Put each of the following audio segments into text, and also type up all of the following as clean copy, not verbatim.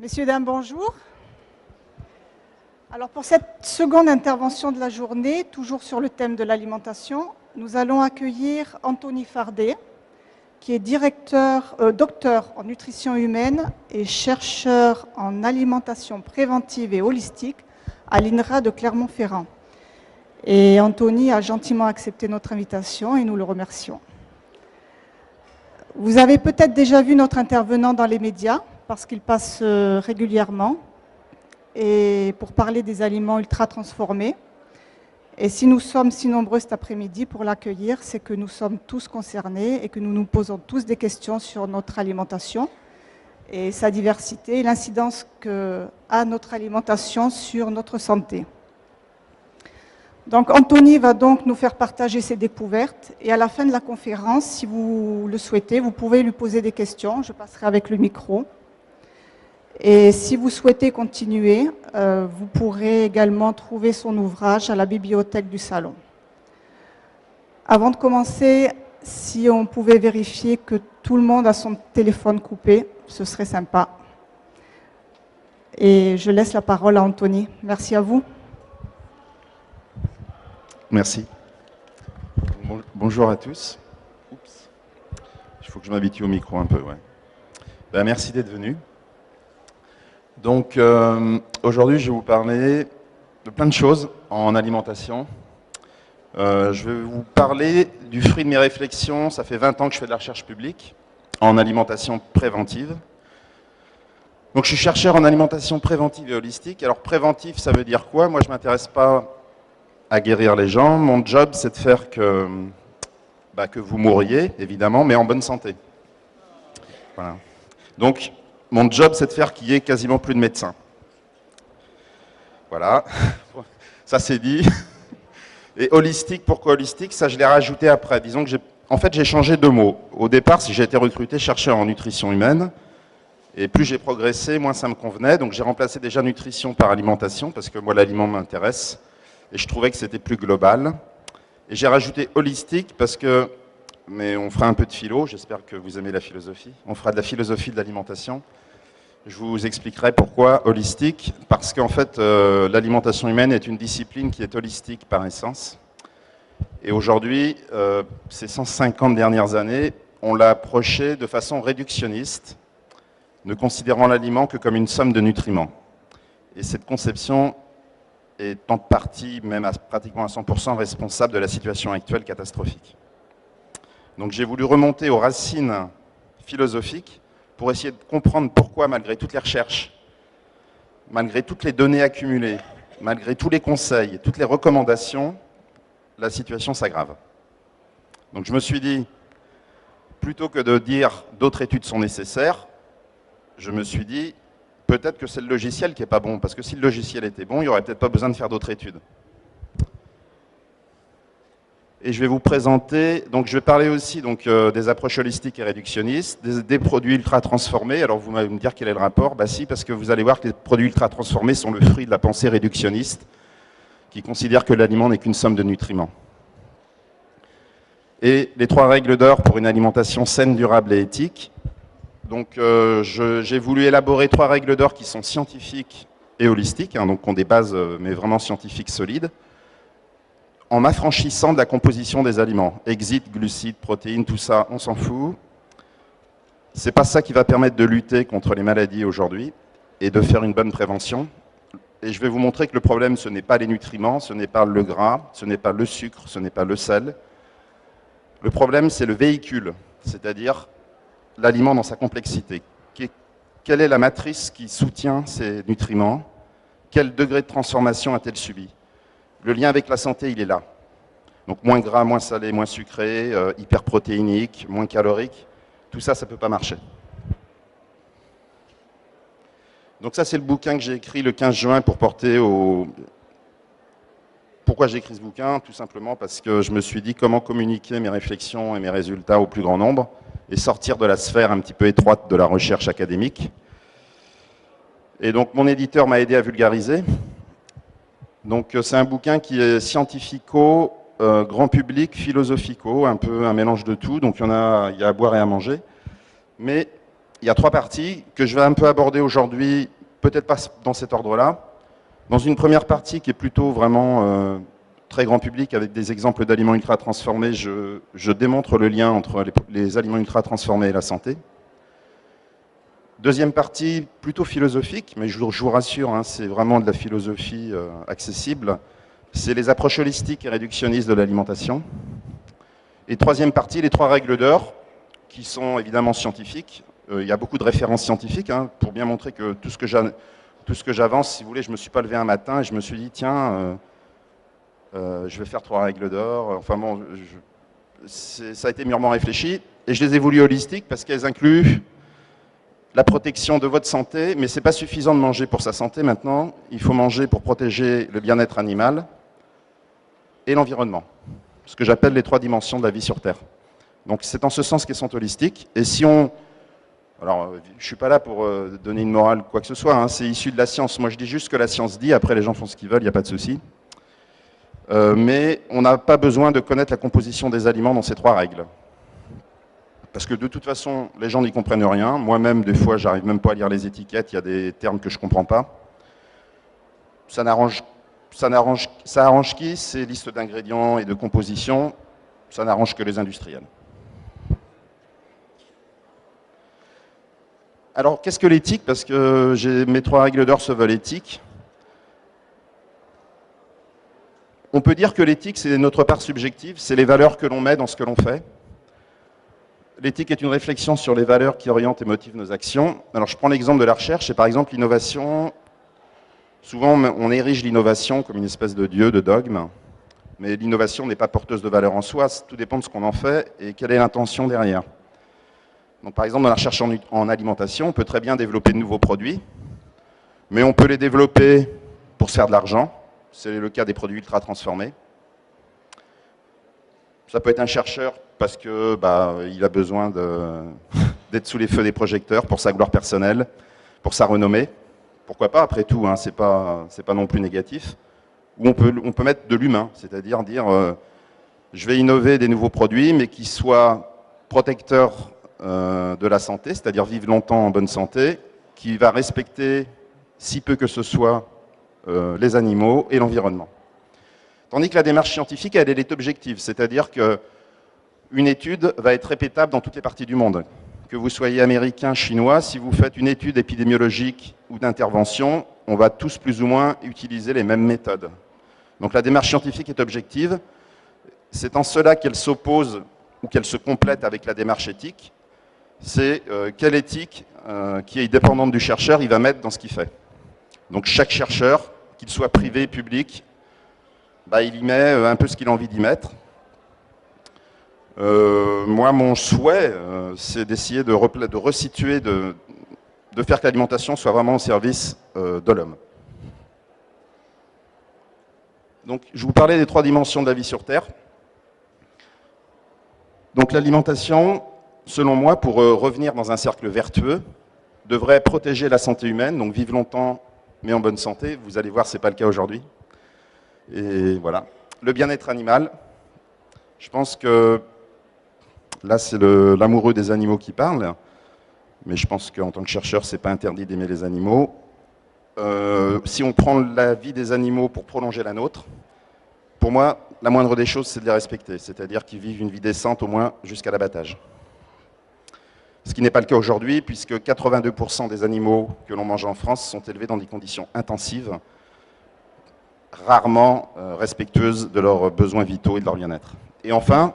Messieurs, dames, bonjour. Alors pour cette seconde intervention de la journée, toujours sur le thème de l'alimentation, nous allons accueillir Anthony Fardet, qui est docteur en nutrition humaine et chercheur en alimentation préventive et holistique à l'INRA de Clermont-Ferrand. Et Anthony a gentiment accepté notre invitation et nous le remercions. Vous avez peut-être déjà vu notre intervenant dans les médias, parce qu'il passe régulièrement, et pour parler des aliments ultra transformés. Et si nous sommes si nombreux cet après-midi pour l'accueillir, c'est que nous sommes tous concernés et que nous nous posons tous des questions sur notre alimentation et sa diversité et l'incidence qu'a notre alimentation sur notre santé. Donc Anthony va donc nous faire partager ses découvertes et à la fin de la conférence, si vous le souhaitez, vous pouvez lui poser des questions. Je passerai avec le micro. Et si vous souhaitez continuer, vous pourrez également trouver son ouvrage à la bibliothèque du salon. Avant de commencer, si on pouvait vérifier que tout le monde a son téléphone coupé, ce serait sympa. Et je laisse la parole à Anthony. Merci à vous. Merci. Bonjour à tous. Oups. Il faut que je m'habitue au micro un peu. Ouais. Ben, merci d'être venu. Donc aujourd'hui, je vais vous parler de plein de choses en alimentation. Je vais vous parler du fruit de mes réflexions. Ça fait 20 ans que je fais de la recherche publique en alimentation préventive. Donc je suis chercheur en alimentation préventive et holistique. Alors préventif, ça veut dire quoi? Moi, je ne m'intéresse pas à guérir les gens. Mon job, c'est de faire que vous mouriez, évidemment, mais en bonne santé. Voilà. Donc, mon job, c'est de faire qu'il y ait quasiment plus de médecins. Voilà, ça c'est dit. Et holistique, pourquoi holistique? Ça, je l'ai rajouté après. Disons que j'ai changé deux mots. Au départ, si j'ai été recruté chercheur en nutrition humaine, et plus j'ai progressé, moins ça me convenait. Donc j'ai remplacé déjà nutrition par alimentation, parce que moi, l'aliment m'intéresse. Et je trouvais que c'était plus global. Et j'ai rajouté holistique parce que, mais on fera un peu de philo, j'espère que vous aimez la philosophie. On fera de la philosophie de l'alimentation. Je vous expliquerai pourquoi holistique. Parce qu'en fait, l'alimentation humaine est une discipline qui est holistique par essence. Et aujourd'hui, ces 150 dernières années, on l'a approché de façon réductionniste, ne considérant l'aliment que comme une somme de nutriments. Et cette conception est en partie, même pratiquement à 100%, responsable de la situation actuelle catastrophique. Donc j'ai voulu remonter aux racines philosophiques pour essayer de comprendre pourquoi, malgré toutes les recherches, malgré toutes les données accumulées, malgré tous les conseils, toutes les recommandations, la situation s'aggrave. Donc je me suis dit, plutôt que de dire d'autres études sont nécessaires, je me suis dit, peut-être que c'est le logiciel qui n'est pas bon, parce que si le logiciel était bon, il n'y aurait peut-être pas besoin de faire d'autres études. Et je vais vous présenter, donc je vais parler aussi des approches holistiques et réductionnistes, des produits ultra transformés. Alors vous allez me dire quel est le rapport? Bah si, parce que vous allez voir que les produits ultra transformés sont le fruit de la pensée réductionniste, qui considère que l'aliment n'est qu'une somme de nutriments. Et les 3 règles d'or pour une alimentation saine, durable et éthique. Donc j'ai voulu élaborer 3 règles d'or qui sont scientifiques et holistiques, donc qui ont des bases mais vraiment scientifiques solides, en m'affranchissant de la composition des aliments. Exit, glucides, protéines, tout ça, on s'en fout. C'est pas ça qui va permettre de lutter contre les maladies aujourd'hui et de faire une bonne prévention. Et je vais vous montrer que le problème, ce n'est pas les nutriments, ce n'est pas le gras, ce n'est pas le sucre, ce n'est pas le sel. Le problème, c'est le véhicule, c'est-à-dire l'aliment dans sa complexité. Quelle est la matrice qui soutient ces nutriments? Quel degré de transformation a-t-elle subi? Le lien avec la santé, il est là. Donc moins gras, moins salé, moins sucré, hyperprotéinique, moins calorique. Tout ça, ça ne peut pas marcher. Donc ça, c'est le bouquin que j'ai écrit le 15 juin pour porter au... Pourquoi j'ai écrit ce bouquin? Tout simplement parce que je me suis dit comment communiquer mes réflexions et mes résultats au plus grand nombre et sortir de la sphère un petit peu étroite de la recherche académique. Et donc mon éditeur m'a aidé à vulgariser. Donc c'est un bouquin qui est scientifico, grand public, philosophico, un peu un mélange de tout. Donc il y a à boire et à manger. Mais il y a trois parties que je vais un peu aborder aujourd'hui, peut-être pas dans cet ordre-là. Dans une première partie qui est plutôt vraiment très grand public, avec des exemples d'aliments ultra transformés, je démontre le lien entre les aliments ultra transformés et la santé. Deuxième partie, plutôt philosophique, mais je vous rassure, hein, c'est vraiment de la philosophie accessible. C'est les approches holistiques et réductionnistes de l'alimentation. Et troisième partie, les trois règles d'or, qui sont évidemment scientifiques. Il y a beaucoup de références scientifiques, hein, pour bien montrer que tout ce que j'avance, si vous voulez, je ne me suis pas levé un matin et je me suis dit, tiens, je vais faire trois règles d'or. Enfin bon, ça a été mûrement réfléchi. Et je les ai voulues holistiques parce qu'elles incluent la protection de votre santé, mais ce n'est pas suffisant de manger pour sa santé maintenant. Il faut manger pour protéger le bien-être animal et l'environnement. Ce que j'appelle les trois dimensions de la vie sur Terre. Donc c'est en ce sens qu'elles sont holistiques. Et si on... Alors, je ne suis pas là pour donner une morale quoi que ce soit, hein, c'est issu de la science. Moi, je dis juste ce que la science dit, après les gens font ce qu'ils veulent, il n'y a pas de souci. Mais on n'a pas besoin de connaître la composition des aliments dans ces trois règles. Parce que de toute façon, les gens n'y comprennent rien. Moi-même, des fois, j'arrive même pas à lire les étiquettes, il y a des termes que je ne comprends pas. Ça arrange qui? Ces listes d'ingrédients et de composition, ça n'arrange que les industriels. Alors, qu'est-ce que l'éthique? Parce que mes trois règles d'or se veulent éthiques. On peut dire que l'éthique, c'est notre part subjective, c'est les valeurs que l'on met dans ce que l'on fait. L'éthique est une réflexion sur les valeurs qui orientent et motivent nos actions. Alors, je prends l'exemple de la recherche, c'est par exemple l'innovation. Souvent, on érige l'innovation comme une espèce de dieu, de dogme. Mais l'innovation n'est pas porteuse de valeur en soi, tout dépend de ce qu'on en fait et quelle est l'intention derrière. Donc, par exemple, dans la recherche en alimentation, on peut très bien développer de nouveaux produits, mais on peut les développer pour se faire de l'argent. C'est le cas des produits ultra transformés. Ça peut être un chercheur parce que il a besoin d'être sous les feux des projecteurs pour sa gloire personnelle, pour sa renommée. Pourquoi pas, après tout, hein, c'est pas non plus négatif. Ou on peut mettre de l'humain, c'est-à-dire dire je vais innover des nouveaux produits, mais qui soient protecteurs de la santé, c'est-à-dire vivre longtemps en bonne santé, qui va respecter, si peu que ce soit, les animaux et l'environnement. Tandis que la démarche scientifique, elle est objective, c'est-à-dire qu'une étude va être répétable dans toutes les parties du monde. Que vous soyez américain, chinois, si vous faites une étude épidémiologique ou d'intervention, on va tous plus ou moins utiliser les mêmes méthodes. Donc la démarche scientifique est objective. C'est en cela qu'elle s'oppose ou qu'elle se complète avec la démarche éthique. C'est quelle éthique qui est dépendante du chercheur, il va mettre dans ce qu'il fait. Donc chaque chercheur, qu'il soit privé, public, il y met un peu ce qu'il a envie d'y mettre. Moi, mon souhait, c'est d'essayer de resituer, de faire que l'alimentation soit vraiment au service de l'homme. Donc, je vous parlais des trois dimensions de la vie sur Terre. Donc, l'alimentation, selon moi, pour revenir dans un cercle vertueux, devrait protéger la santé humaine, donc vivre longtemps, mais en bonne santé. Vous allez voir, ce n'est pas le cas aujourd'hui. Et voilà. Le bien-être animal, je pense que là, c'est l'amoureux des animaux qui parle, mais je pense qu'en tant que chercheur, ce n'est pas interdit d'aimer les animaux. Si on prend la vie des animaux pour prolonger la nôtre, pour moi, la moindre des choses, c'est de les respecter, c'est-à-dire qu'ils vivent une vie décente au moins jusqu'à l'abattage. Ce qui n'est pas le cas aujourd'hui, puisque 82% des animaux que l'on mange en France sont élevés dans des conditions intensives, rarement respectueuses de leurs besoins vitaux et de leur bien-être. Et enfin,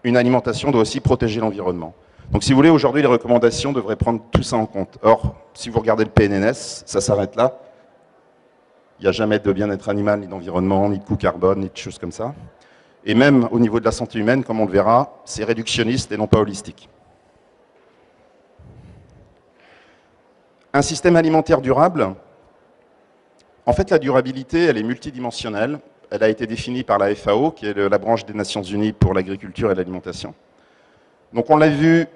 une alimentation doit aussi protéger l'environnement. Donc si vous voulez, aujourd'hui, les recommandations devraient prendre tout ça en compte. Or, si vous regardez le PNNS, ça s'arrête là. Il n'y a jamais de bien-être animal, ni d'environnement, ni de coût carbone, ni de choses comme ça. Et même au niveau de la santé humaine, comme on le verra, c'est réductionniste et non pas holistique. Un système alimentaire durable, en fait, la durabilité, elle est multidimensionnelle. Elle a été définie par la FAO, qui est la branche des Nations Unies pour l'agriculture et l'alimentation. Donc on l'a vu,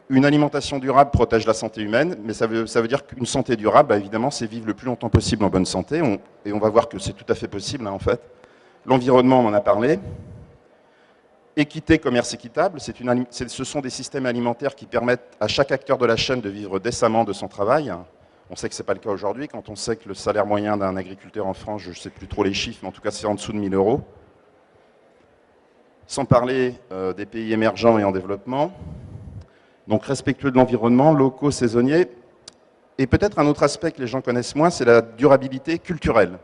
une alimentation durable protège la santé humaine, mais ça veut dire qu'une santé durable, évidemment, c'est vivre le plus longtemps possible en bonne santé, et on va voir que c'est tout à fait possible, hein, en fait. L'environnement, on en a parlé. Équité, commerce équitable, ce sont des systèmes alimentaires qui permettent à chaque acteur de la chaîne de vivre décemment de son travail. On sait que ce n'est pas le cas aujourd'hui, quand on sait que le salaire moyen d'un agriculteur en France, je ne sais plus trop les chiffres, mais en tout cas c'est en dessous de 1 000 euros. Sans parler des pays émergents et en développement. Donc respectueux de l'environnement, locaux, saisonniers. Et peut-être un autre aspect que les gens connaissent moins, c'est la durabilité culturelle.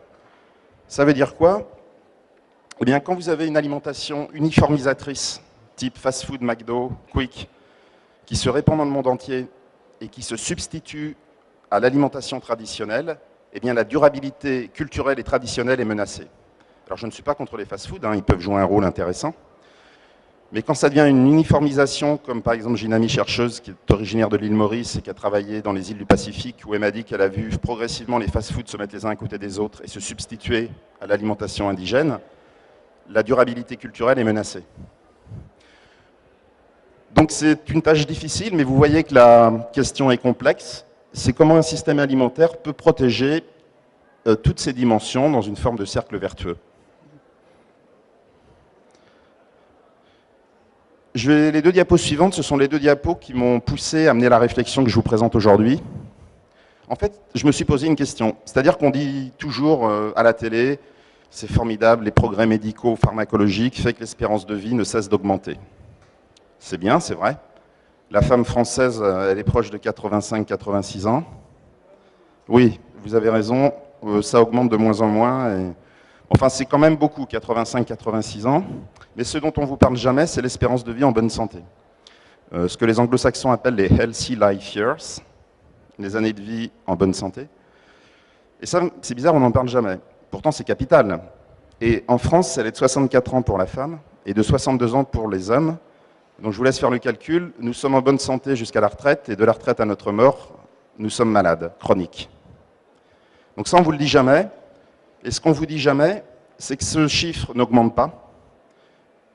Ça veut dire quoi? Eh bien, quand vous avez une alimentation uniformisatrice, type fast-food, McDo, Quick, qui se répand dans le monde entier et qui se substitue à l'alimentation traditionnelle, eh bien, la durabilité culturelle et traditionnelle est menacée. Alors, je ne suis pas contre les fast-food, hein, ils peuvent jouer un rôle intéressant. Mais quand ça devient une uniformisation, comme par exemple j'ai une amie chercheuse qui est originaire de l'île Maurice et qui a travaillé dans les îles du Pacifique, où elle m'a dit qu'elle a vu progressivement les fast-foods se mettre les uns à côté des autres et se substituer à l'alimentation indigène, la durabilité culturelle est menacée. Donc c'est une tâche difficile, mais vous voyez que la question est complexe. C'est comment un système alimentaire peut protéger toutes ces dimensions dans une forme de cercle vertueux. Les deux diapos suivantes, ce sont les deux diapos qui m'ont poussé à mener la réflexion que je vous présente aujourd'hui. En fait, je me suis posé une question. C'est-à-dire qu'on dit toujours à la télé, c'est formidable, les progrès médicaux, pharmacologiques fait que l'espérance de vie ne cesse d'augmenter. C'est bien, c'est vrai. La femme française, elle est proche de 85-86 ans. Oui, vous avez raison, ça augmente de moins en moins. Enfin, c'est quand même beaucoup, 85-86 ans. Mais ce dont on ne vous parle jamais, c'est l'espérance de vie en bonne santé. Ce que les anglo-saxons appellent les healthy life years, les années de vie en bonne santé. Et ça, c'est bizarre, on n'en parle jamais. Pourtant, c'est capital. Et en France, elle est de 64 ans pour la femme et de 62 ans pour les hommes. Donc je vous laisse faire le calcul. Nous sommes en bonne santé jusqu'à la retraite et de la retraite à notre mort, nous sommes malades, chroniques. Donc ça, on ne vous le dit jamais. Et ce qu'on ne vous dit jamais, c'est que ce chiffre n'augmente pas.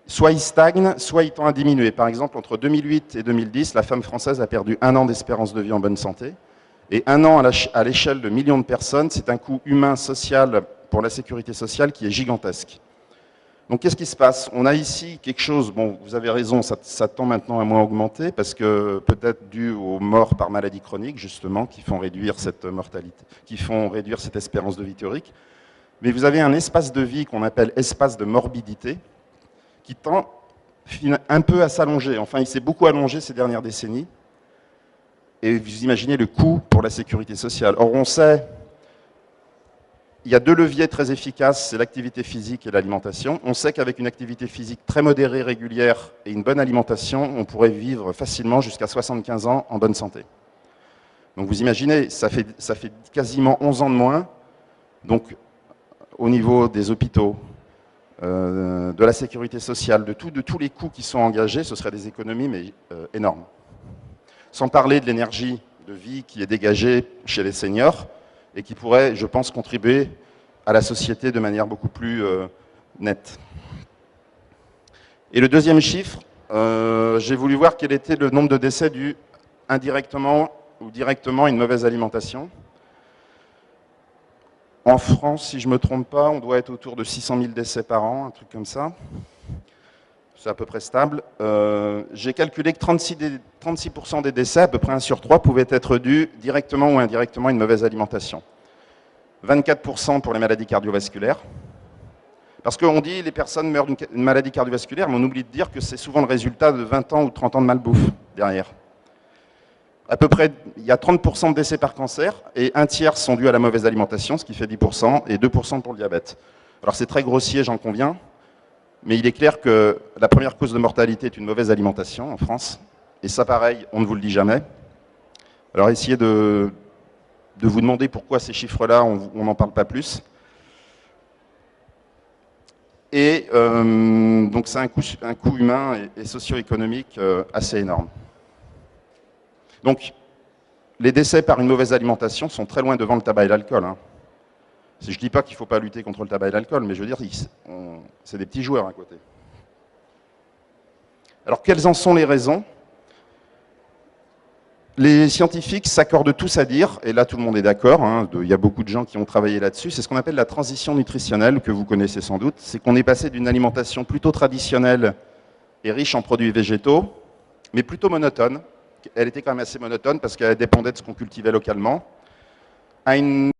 Soit il stagne, soit il tend à diminuer. Par exemple, entre 2008 et 2010, la femme française a perdu 1 an d'espérance de vie en bonne santé. Et 1 an à l'échelle de millions de personnes, c'est un coût humain, social, pour la sécurité sociale qui est gigantesque. Donc qu'est-ce qui se passe? On a ici quelque chose, bon, vous avez raison, ça tend maintenant à moins augmenter, parce que peut-être dû aux morts par maladie chronique, justement, qui font réduire cette mortalité, qui font réduire cette espérance de vie théorique. Mais vous avez un espace de vie qu'on appelle espace de morbidité, qui tend un peu à s'allonger. Enfin, il s'est beaucoup allongé ces dernières décennies. Et vous imaginez le coût pour la sécurité sociale. Or, on sait, il y a 2 leviers très efficaces, c'est l'activité physique et l'alimentation. On sait qu'avec une activité physique très modérée, régulière et une bonne alimentation, on pourrait vivre facilement jusqu'à 75 ans en bonne santé. Donc vous imaginez, ça fait quasiment 11 ans de moins. Donc, au niveau des hôpitaux, de la sécurité sociale, de tous les coûts qui sont engagés, ce seraient des économies mais énormes. Sans parler de l'énergie de vie qui est dégagée chez les seniors et qui pourrait, je pense, contribuer à la société de manière beaucoup plus nette. Et le deuxième chiffre, j'ai voulu voir quel était le nombre de décès dus indirectement ou directement à une mauvaise alimentation. En France, si je ne me trompe pas, on doit être autour de 600 000 décès par an, un truc comme ça. C'est à peu près stable. J'ai calculé que 36% des décès, à peu près 1 sur 3, pouvaient être dus directement ou indirectement à une mauvaise alimentation. 24% pour les maladies cardiovasculaires. Parce qu'on dit que les personnes meurent d'une maladie cardiovasculaire, mais on oublie de dire que c'est souvent le résultat de 20 ans ou 30 ans de malbouffe derrière. À peu près, il y a 30% de décès par cancer, et 1/3 sont dus à la mauvaise alimentation, ce qui fait 10%, et 2% pour le diabète. Alors c'est très grossier, j'en conviens, mais il est clair que la première cause de mortalité est une mauvaise alimentation en France, et ça pareil, on ne vous le dit jamais. Alors essayez de vous demander pourquoi ces chiffres-là, on n'en parle pas plus. Et donc c'est un coût humain et socio-économique assez énorme. Donc, les décès par une mauvaise alimentation sont très loin devant le tabac et l'alcool. Hein. Je ne dis pas qu'il ne faut pas lutter contre le tabac et l'alcool, mais je veux dire, c'est des petits joueurs à côté. Alors, quelles en sont les raisons? Les scientifiques s'accordent tous à dire, et là tout le monde est d'accord, hein, il y a beaucoup de gens qui ont travaillé là-dessus, c'est ce qu'on appelle la transition nutritionnelle, que vous connaissez sans doute. C'est qu'on est passé d'une alimentation plutôt traditionnelle, et riche en produits végétaux, mais plutôt monotone. Elle était quand même assez monotone parce qu'elle dépendait de ce qu'on cultivait localement. A une